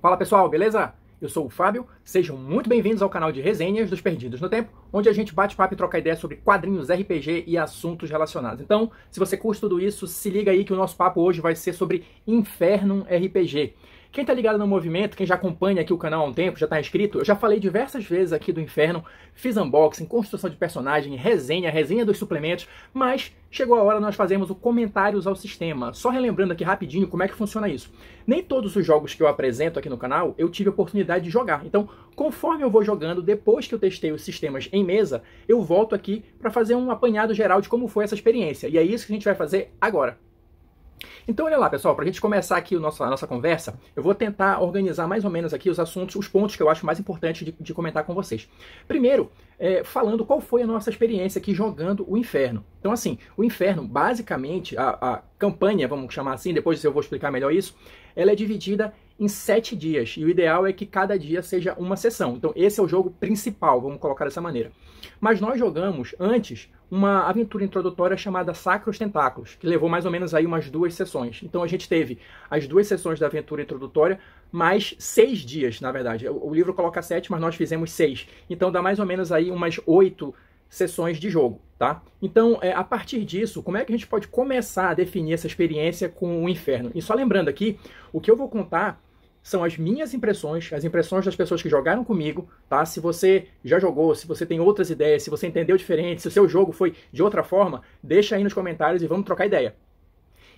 Fala pessoal, beleza? Eu sou o Fábio, sejam muito bem-vindos ao canal de resenhas dos Perdidos no Tempo, onde a gente bate papo e troca ideia sobre quadrinhos, RPG e assuntos relacionados. Então, se você curte tudo isso, se liga aí que o nosso papo hoje vai ser sobre Infernum RPG. Quem tá ligado no movimento, quem já acompanha aqui o canal há um tempo, já tá inscrito, eu já falei diversas vezes aqui do Infernum, fiz unboxing, construção de personagem, resenha dos suplementos, mas chegou a hora de nós fazermos o comentários ao sistema. Só relembrando aqui rapidinho como é que funciona isso. Nem todos os jogos que eu apresento aqui no canal eu tive a oportunidade de jogar. Então, conforme eu vou jogando, depois que eu testei os sistemas em mesa, eu volto aqui para fazer um apanhado geral de como foi essa experiência. E é isso que a gente vai fazer agora. Então olha lá pessoal, para a gente começar aqui a nossa conversa, eu vou tentar organizar mais ou menos aqui os assuntos, os pontos que eu acho mais importantes de comentar com vocês. Primeiro, falando qual foi a nossa experiência aqui jogando o Inferno. Então assim, o Inferno, basicamente, a campanha, vamos chamar assim, depois eu vou explicar melhor isso, ela é dividida em 7 dias, e o ideal é que cada dia seja uma sessão. Então esse é o jogo principal, vamos colocar dessa maneira. Mas nós jogamos antes uma aventura introdutória chamada Sacros Tentáculos, que levou mais ou menos aí umas 2 sessões. Então a gente teve as 2 sessões da aventura introdutória, mais 6 dias, na verdade. O livro coloca 7, mas nós fizemos 6. Então dá mais ou menos aí umas 8 sessões de jogo, tá? Então, a partir disso, como é que a gente pode começar a definir essa experiência com o Inferno? E só lembrando aqui, o que eu vou contar são as minhas impressões, as impressões das pessoas que jogaram comigo, tá? Se você já jogou, se você tem outras ideias, se você entendeu diferente, se o seu jogo foi de outra forma, deixa aí nos comentários e vamos trocar ideia.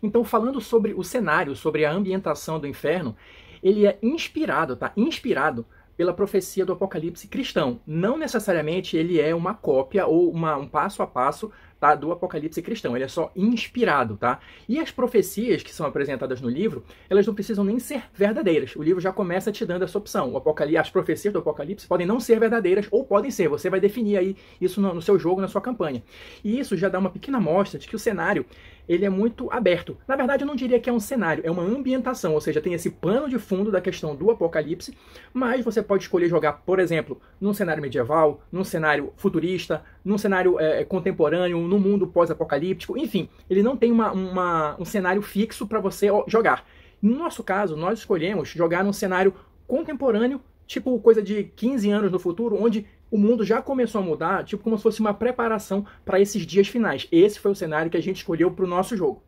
Então, falando sobre o cenário, sobre a ambientação do Inferno, ele é inspirado, tá? Inspirado pela profecia do Apocalipse cristão. Não necessariamente ele é uma cópia ou um passo a passo, tá, do Apocalipse cristão. Ele é só inspirado, tá? E as profecias que são apresentadas no livro, elas não precisam nem ser verdadeiras. O livro já começa te dando essa opção. As profecias do Apocalipse podem não ser verdadeiras ou podem ser. Você vai definir aí isso no seu jogo, na sua campanha. E isso já dá uma pequena amostra de que o cenário ele é muito aberto. Na verdade, eu não diria que é um cenário, é uma ambientação, ou seja, tem esse pano de fundo da questão do Apocalipse, mas você pode escolher jogar, por exemplo, num cenário medieval, num cenário futurista, num cenário contemporâneo, no mundo pós-apocalíptico, enfim, ele não tem um cenário fixo para você jogar. No nosso caso, nós escolhemos jogar num cenário contemporâneo, tipo coisa de 15 anos no futuro, onde o mundo já começou a mudar, tipo como se fosse uma preparação para esses dias finais. Esse foi o cenário que a gente escolheu para o nosso jogo.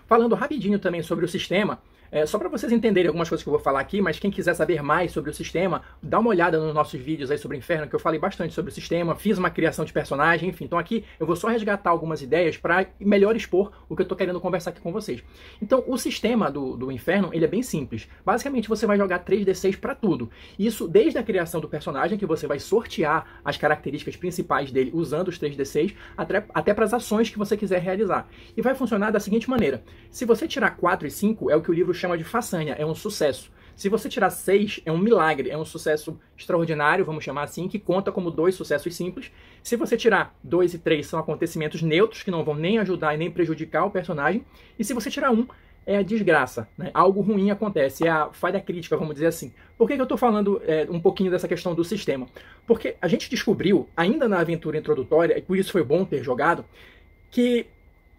Falando rapidinho também sobre o sistema, só para vocês entenderem algumas coisas que eu vou falar aqui, mas quem quiser saber mais sobre o sistema, dá uma olhada nos nossos vídeos aí sobre o Inferno, que eu falei bastante sobre o sistema, fiz uma criação de personagem, enfim. Então aqui eu vou só resgatar algumas ideias para melhor expor o que eu estou querendo conversar aqui com vocês. Então o sistema do Inferno, ele é bem simples. Basicamente você vai jogar 3d6 para tudo. Isso desde a criação do personagem, que você vai sortear as características principais dele usando os 3d6, até para as ações que você quiser realizar. E vai funcionar da seguinte maneira. Se você tirar 4 e 5, é o que o livro chama de façanha, é um sucesso. Se você tirar 6, é um milagre, é um sucesso extraordinário, vamos chamar assim, que conta como 2 sucessos simples. Se você tirar 2 e 3, são acontecimentos neutros, que não vão nem ajudar e nem prejudicar o personagem. E se você tirar 1, é a desgraça, né? Algo ruim acontece, é a falha crítica, vamos dizer assim. Por que eu estou falando um pouquinho dessa questão do sistema? Porque a gente descobriu, ainda na aventura introdutória, e por isso foi bom ter jogado, que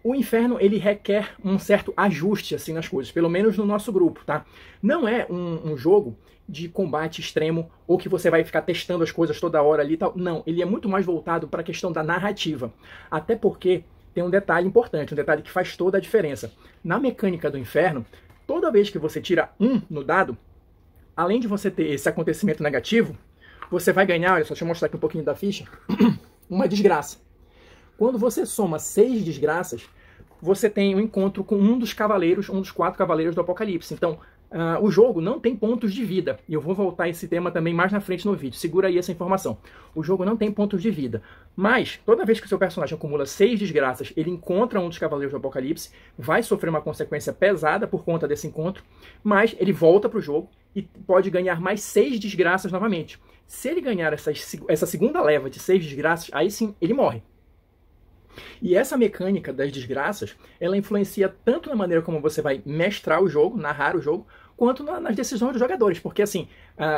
o Inferno, ele requer um certo ajuste assim nas coisas, pelo menos no nosso grupo, tá? Não é um jogo de combate extremo ou que você vai ficar testando as coisas toda hora ali e tal. Não, ele é muito mais voltado para a questão da narrativa. Até porque tem um detalhe importante, um detalhe que faz toda a diferença. Na mecânica do Inferno, toda vez que você tira 1 no dado, além de você ter esse acontecimento negativo, você vai ganhar, olha só, deixa eu mostrar aqui um pouquinho da ficha, uma desgraça. Quando você soma 6 desgraças, você tem um encontro com um dos 4 cavaleiros do Apocalipse. Então, o jogo não tem pontos de vida. E eu vou voltar a esse tema também mais na frente no vídeo. Segura aí essa informação. O jogo não tem pontos de vida. Mas, toda vez que o seu personagem acumula 6 desgraças, ele encontra um dos cavaleiros do Apocalipse, vai sofrer uma consequência pesada por conta desse encontro, mas ele volta para o jogo e pode ganhar mais 6 desgraças novamente. Se ele ganhar essa segunda leva de 6 desgraças, aí sim ele morre. E essa mecânica das desgraças, ela influencia tanto na maneira como você vai mestrar o jogo, narrar o jogo, quanto nas decisões dos jogadores, porque assim,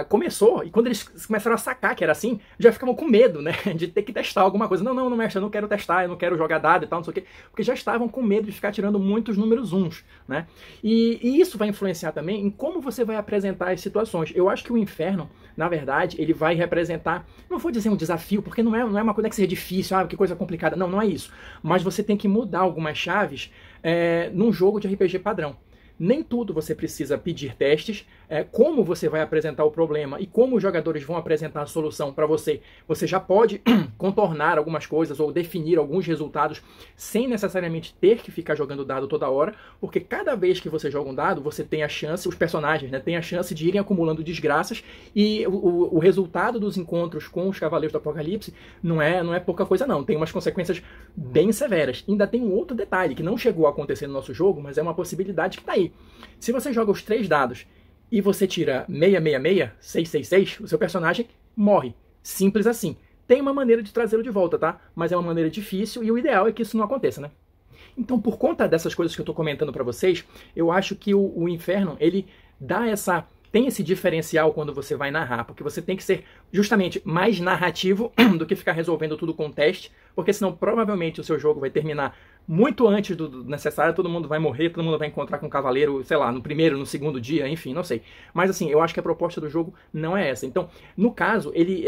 começou, e quando eles começaram a sacar que era assim, já ficavam com medo, né, de ter que testar alguma coisa. Não, mestre, eu não quero testar, eu não quero jogar dado e tal, não sei o quê, porque já estavam com medo de ficar tirando muitos números uns, né, e isso vai influenciar também em como você vai apresentar as situações. Eu acho que o Inferno, na verdade, ele vai representar, não vou dizer um desafio, porque não é uma coisa que seja difícil, que coisa complicada, não é isso, mas você tem que mudar algumas chaves num jogo de RPG padrão. Nem tudo você precisa pedir testes, como você vai apresentar o problema e como os jogadores vão apresentar a solução para você. Você já pode contornar algumas coisas ou definir alguns resultados sem necessariamente ter que ficar jogando dado toda hora, porque cada vez que você joga um dado, você tem a chance, os personagens, né, têm a chance de irem acumulando desgraças, e o resultado dos encontros com os Cavaleiros do Apocalipse não é pouca coisa não, tem umas consequências bem severas. Ainda tem um outro detalhe que não chegou a acontecer no nosso jogo, mas é uma possibilidade que está aí. Se você joga os 3 dados e você tira 666, 666, o seu personagem morre. Simples assim. Tem uma maneira de trazê-lo de volta, tá? Mas é uma maneira difícil e o ideal é que isso não aconteça, né? Então, por conta dessas coisas que eu tô comentando pra vocês, eu acho que o Inferno, ele tem esse diferencial quando você vai narrar, porque você tem que ser justamente mais narrativo do que ficar resolvendo tudo com teste, porque senão provavelmente o seu jogo vai terminar muito antes do necessário, todo mundo vai morrer, todo mundo vai encontrar com o cavaleiro, sei lá, no primeiro, no segundo dia, enfim, não sei. Mas assim, eu acho que a proposta do jogo não é essa. Então, no caso, ele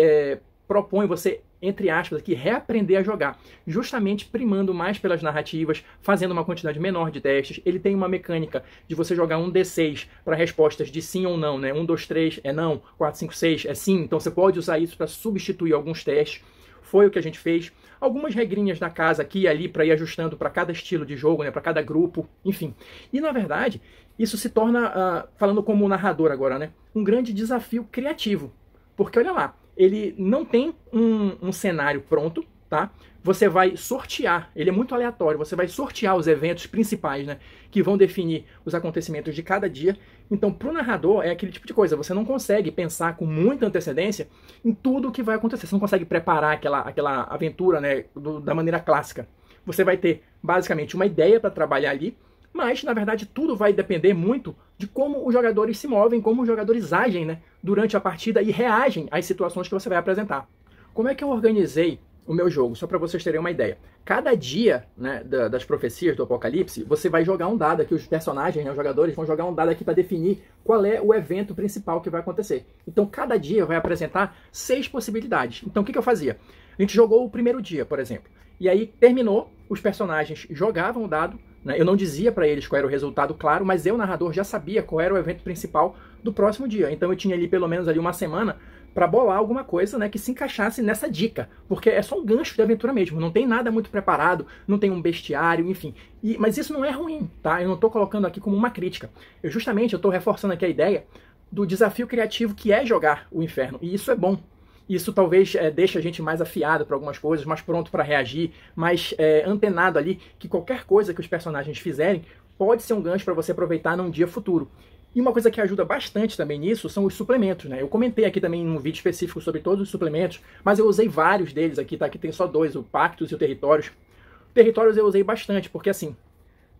propõe você, entre aspas, aqui, reaprender a jogar, justamente primando mais pelas narrativas, fazendo uma quantidade menor de testes. Ele tem uma mecânica de você jogar um D6 para respostas de sim ou não, né? 1, 2, 3 é não, 4, 5, 6 é sim, então você pode usar isso para substituir alguns testes. Foi o que a gente fez. Algumas regrinhas da casa aqui e ali para ir ajustando para cada estilo de jogo, né, para cada grupo, enfim. E na verdade, isso se torna, falando como narrador agora, né, um grande desafio criativo. Porque olha lá, ele não tem um cenário pronto, tá? Você vai sortear, ele é muito aleatório, você vai sortear os eventos principais, né, que vão definir os acontecimentos de cada dia. Então, para o narrador, é aquele tipo de coisa, você não consegue pensar com muita antecedência em tudo o que vai acontecer, você não consegue preparar aquela aventura, né, da maneira clássica. Você vai ter, basicamente, uma ideia para trabalhar ali, mas, na verdade, tudo vai depender muito de como os jogadores se movem, como os jogadores agem, né, durante a partida e reagem às situações que você vai apresentar. Como é que eu organizei o meu jogo? Só para vocês terem uma ideia. Cada dia, né, das profecias do Apocalipse, você vai jogar um dado aqui, os personagens, né, os jogadores vão jogar um dado aqui para definir qual é o evento principal que vai acontecer. Então, cada dia vai apresentar 6 possibilidades. Então, o que eu fazia? A gente jogou o primeiro dia, por exemplo. E aí, terminou, os personagens jogavam o dado, né, eu não dizia para eles qual era o resultado claro, mas eu, narrador, já sabia qual era o evento principal do próximo dia. Então, eu tinha ali pelo menos ali uma semana para bolar alguma coisa, né, que se encaixasse nessa dica, porque é só um gancho de aventura mesmo, não tem nada muito preparado, não tem um bestiário, enfim. Mas isso não é ruim, tá? Eu não estou colocando aqui como uma crítica. Eu estou reforçando aqui a ideia do desafio criativo que é jogar o Inferno, e isso é bom. Isso talvez deixe a gente mais afiado para algumas coisas, mais pronto para reagir, mais antenado ali, que qualquer coisa que os personagens fizerem pode ser um gancho para você aproveitar num dia futuro. E uma coisa que ajuda bastante também nisso são os suplementos, né? Eu comentei aqui também um vídeo específico sobre todos os suplementos, mas eu usei vários deles aqui, tá? Aqui tem só 2, o Pactos e o Territórios. Territórios eu usei bastante, porque assim,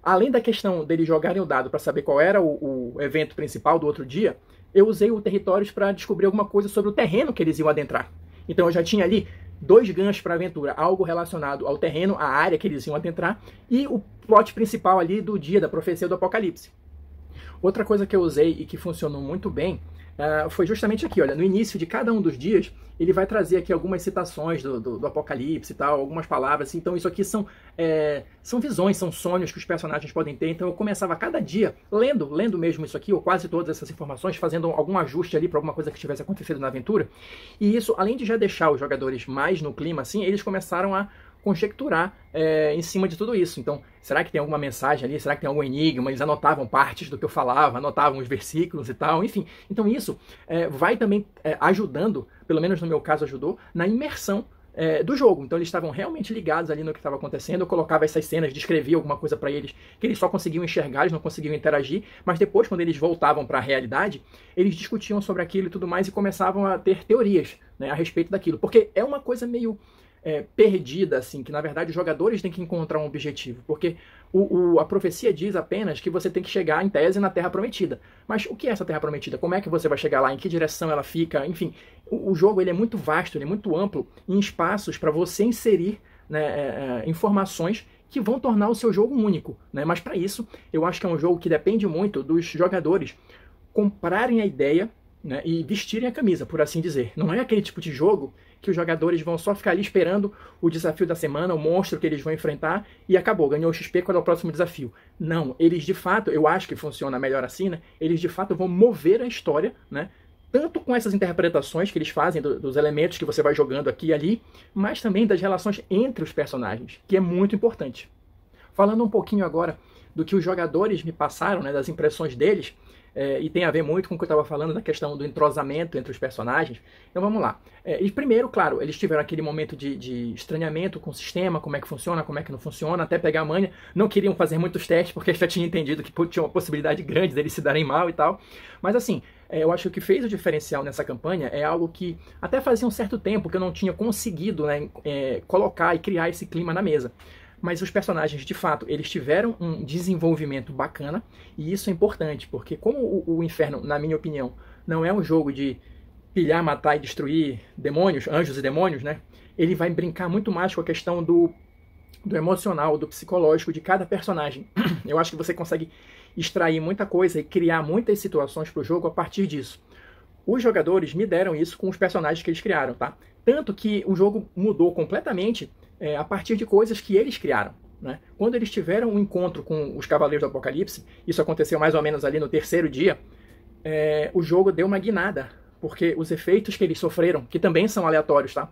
além da questão deles jogarem o dado para saber qual era o evento principal do outro dia, eu usei o Territórios para descobrir alguma coisa sobre o terreno que eles iam adentrar. Então eu já tinha ali 2 ganchos para a aventura, algo relacionado ao terreno, à área que eles iam adentrar, e o plot principal ali do dia da profecia do Apocalipse. Outra coisa que eu usei e que funcionou muito bem foi justamente aqui, olha, no início de cada um dos dias, ele vai trazer aqui algumas citações do Apocalipse e tal, algumas palavras, então isso aqui são visões, são sonhos que os personagens podem ter, então eu começava cada dia lendo mesmo isso aqui, ou quase todas essas informações, fazendo algum ajuste ali para alguma coisa que tivesse acontecido na aventura, e isso, além de já deixar os jogadores mais no clima, assim, eles começaram a conjecturar em cima de tudo isso. Então, será que tem alguma mensagem ali? Será que tem algum enigma? Eles anotavam partes do que eu falava, anotavam os versículos e tal, enfim. Então isso vai também ajudando, pelo menos no meu caso ajudou, na imersão do jogo. Então eles estavam realmente ligados ali no que estava acontecendo. Eu colocava essas cenas, descrevia alguma coisa para eles que eles só conseguiam enxergar, eles não conseguiam interagir, mas depois, quando eles voltavam para a realidade, eles discutiam sobre aquilo e tudo mais e começavam a ter teorias, né, a respeito daquilo. Porque é uma coisa meio perdida, assim, que na verdade os jogadores têm que encontrar um objetivo, porque A profecia diz apenas que você tem que chegar, em tese, na Terra Prometida. Mas o que é essa Terra Prometida? Como é que você vai chegar lá? Em que direção ela fica? Enfim, o jogo ele é muito vasto, ele é muito amplo em espaços para você inserir, né, informações que vão tornar o seu jogo único, né? Mas para isso, eu acho que é um jogo que depende muito dos jogadores comprarem a ideia, né, e vestirem a camisa, por assim dizer. Não é aquele tipo de jogo que os jogadores vão só ficar ali esperando o desafio da semana, o monstro que eles vão enfrentar e acabou, ganhou o XP, qual é o próximo desafio. Não, eles de fato, eu acho que funciona melhor assim, né? Eles de fato vão mover a história, né? Tanto com essas interpretações que eles fazem dos elementos que você vai jogando aqui e ali, mas também das relações entre os personagens, que é muito importante. Falando um pouquinho agora do que os jogadores me passaram, né, das impressões deles, e tem a ver muito com o que eu estava falando da questão do entrosamento entre os personagens. Então vamos lá. E primeiro, claro, eles tiveram aquele momento de estranhamento com o sistema, como é que funciona, como é que não funciona, até pegar a manha. Não queriam fazer muitos testes, porque já tinham entendido que tinha uma possibilidade grande deles se darem mal e tal. Mas assim, eu acho que o que fez o diferencial nessa campanha é algo que até fazia um certo tempo que eu não tinha conseguido, né, colocar e criar esse clima na mesa. Mas os personagens, de fato, eles tiveram um desenvolvimento bacana, e isso é importante, porque como o Inferno, na minha opinião, não é um jogo de pilhar, matar e destruir demônios, anjos e demônios, né? Ele vai brincar muito mais com a questão do emocional, do psicológico de cada personagem. Eu acho que você consegue extrair muita coisa e criar muitas situações para o jogo a partir disso. Os jogadores me deram isso com os personagens que eles criaram, tá? Tanto que o jogo mudou completamente a partir de coisas que eles criaram, né? Quando eles tiveram um encontro com os Cavaleiros do Apocalipse, isso aconteceu mais ou menos ali no terceiro dia, o jogo deu uma guinada, porque os efeitos que eles sofreram, que também são aleatórios, tá?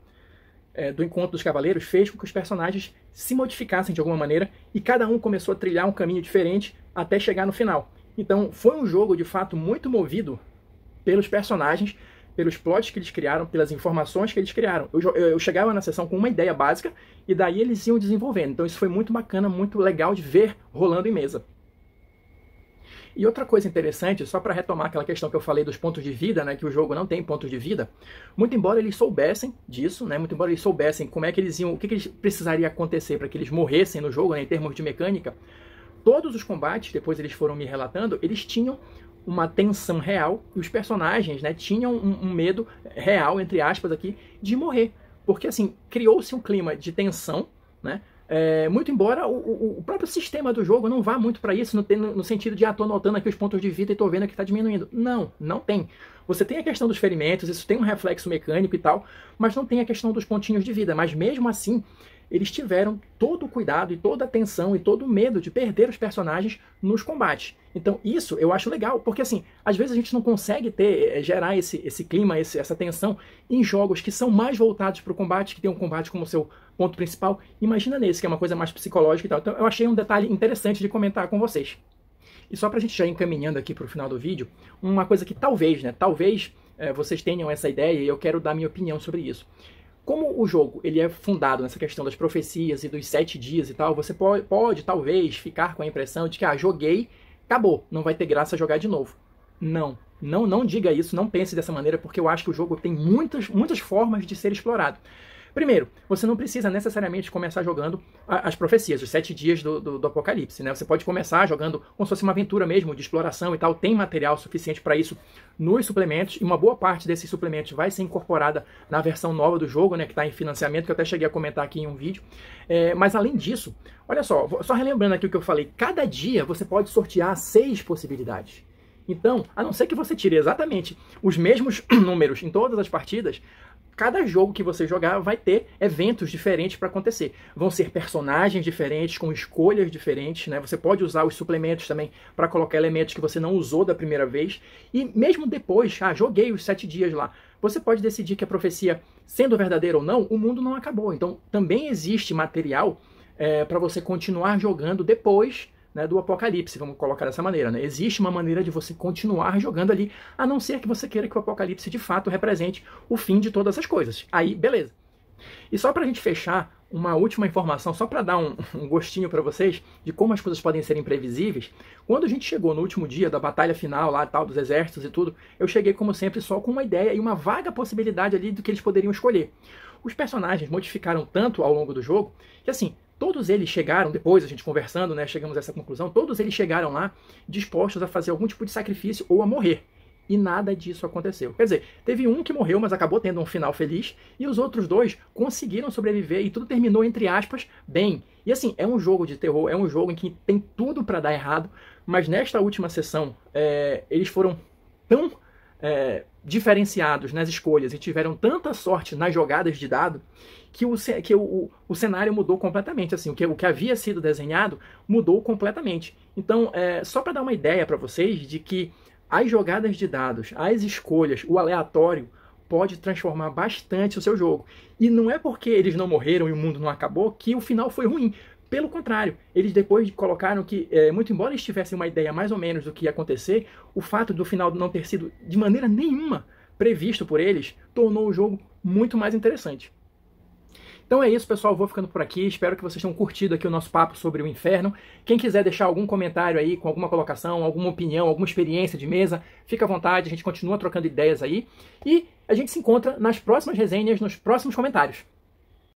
Do encontro dos Cavaleiros, fez com que os personagens se modificassem de alguma maneira, e cada um começou a trilhar um caminho diferente até chegar no final. Então foi um jogo, de fato, muito movido pelos personagens, pelos plots que eles criaram, pelas informações que eles criaram. Eu chegava na sessão com uma ideia básica e daí eles iam desenvolvendo. Então isso foi muito bacana, muito legal de ver rolando em mesa. E outra coisa interessante, só para retomar aquela questão que eu falei dos pontos de vida, né, que o jogo não tem pontos de vida, muito embora eles soubessem disso, né, muito embora eles soubessem como é que eles iam, o que eles precisaria acontecer para que eles morressem no jogo, né, em termos de mecânica, todos os combates, depois eles foram me relatando, eles tinham uma tensão real, e os personagens, né, tinham um medo real, entre aspas aqui, de morrer. Porque assim, criou-se um clima de tensão, né? Muito embora o próprio sistema do jogo não vá muito para isso, no sentido de, tô anotando aqui os pontos de vida e tô vendo que está diminuindo. Não, não tem. Você tem a questão dos ferimentos, isso tem um reflexo mecânico e tal, mas não tem a questão dos pontinhos de vida. Mas mesmo assim, eles tiveram todo o cuidado e toda a atenção e todo o medo de perder os personagens nos combates. Então isso eu acho legal, porque assim, às vezes a gente não consegue gerar esse clima, essa tensão em jogos que são mais voltados para o combate, que tem um combate como seu ponto principal. Imagina nesse, que é uma coisa mais psicológica e tal. Então eu achei um detalhe interessante de comentar com vocês. E só para a gente já ir encaminhando aqui para o final do vídeo, uma coisa que talvez vocês tenham essa ideia e eu quero dar minha opinião sobre isso. Como o jogo ele é fundado nessa questão das profecias e dos 7 dias e tal, você pode talvez ficar com a impressão de que joguei, acabou, não vai ter graça jogar de novo. Não diga isso, não pense dessa maneira, porque eu acho que o jogo tem muitas formas de ser explorado. Primeiro, você não precisa necessariamente começar jogando as profecias, os 7 dias do Apocalipse, né? Você pode começar jogando como se fosse uma aventura mesmo, de exploração e tal. Tem material suficiente para isso nos suplementos, e uma boa parte desses suplementos vai ser incorporada na versão nova do jogo, né? Que está em financiamento, que eu até cheguei a comentar aqui em um vídeo. Mas além disso, olha só relembrando aqui o que eu falei, cada dia você pode sortear 6 possibilidades. Então, a não ser que você tire exatamente os mesmos números em todas as partidas, cada jogo que você jogar vai ter eventos diferentes para acontecer. Vão ser personagens diferentes, com escolhas diferentes, né? Você pode usar os suplementos também para colocar elementos que você não usou da primeira vez. E mesmo depois, joguei os 7 dias lá, você pode decidir que a profecia, sendo verdadeira ou não, o mundo não acabou. Então também existe material para você continuar jogando depois, né, do Apocalipse, vamos colocar dessa maneira, né? Existe uma maneira de você continuar jogando ali, a não ser que você queira que o Apocalipse de fato represente o fim de todas as coisas. Aí, beleza. E só pra gente fechar, uma última informação, só para dar um gostinho para vocês de como as coisas podem ser imprevisíveis. Quando a gente chegou no último dia da batalha final lá, tal, dos exércitos e tudo, eu cheguei como sempre só com uma ideia e uma vaga possibilidade ali do que eles poderiam escolher. Os personagens modificaram tanto ao longo do jogo que assim, todos eles chegaram, depois a gente conversando, né, chegamos a essa conclusão, todos eles chegaram lá dispostos a fazer algum tipo de sacrifício ou a morrer. E nada disso aconteceu. Quer dizer, teve um que morreu, mas acabou tendo um final feliz, e os outros dois conseguiram sobreviver, e tudo terminou, entre aspas, bem. E assim, é um jogo de terror, é um jogo em que tem tudo para dar errado, mas nesta última sessão, eles foram tão diferenciados nas escolhas e tiveram tanta sorte nas jogadas de dado, que o cenário mudou completamente. Assim, o que havia sido desenhado mudou completamente. Então, só para dar uma ideia para vocês de que as jogadas de dados, as escolhas, o aleatório pode transformar bastante o seu jogo. E não é porque eles não morreram e o mundo não acabou que o final foi ruim. Pelo contrário, eles depois colocaram que, muito embora eles tivessem uma ideia mais ou menos do que ia acontecer, o fato do final não ter sido de maneira nenhuma previsto por eles tornou o jogo muito mais interessante. Então é isso, pessoal, vou ficando por aqui, espero que vocês tenham curtido aqui o nosso papo sobre o Inferno. Quem quiser deixar algum comentário aí, com alguma colocação, alguma opinião, alguma experiência de mesa, fica à vontade, a gente continua trocando ideias aí. E a gente se encontra nas próximas resenhas, nos próximos comentários.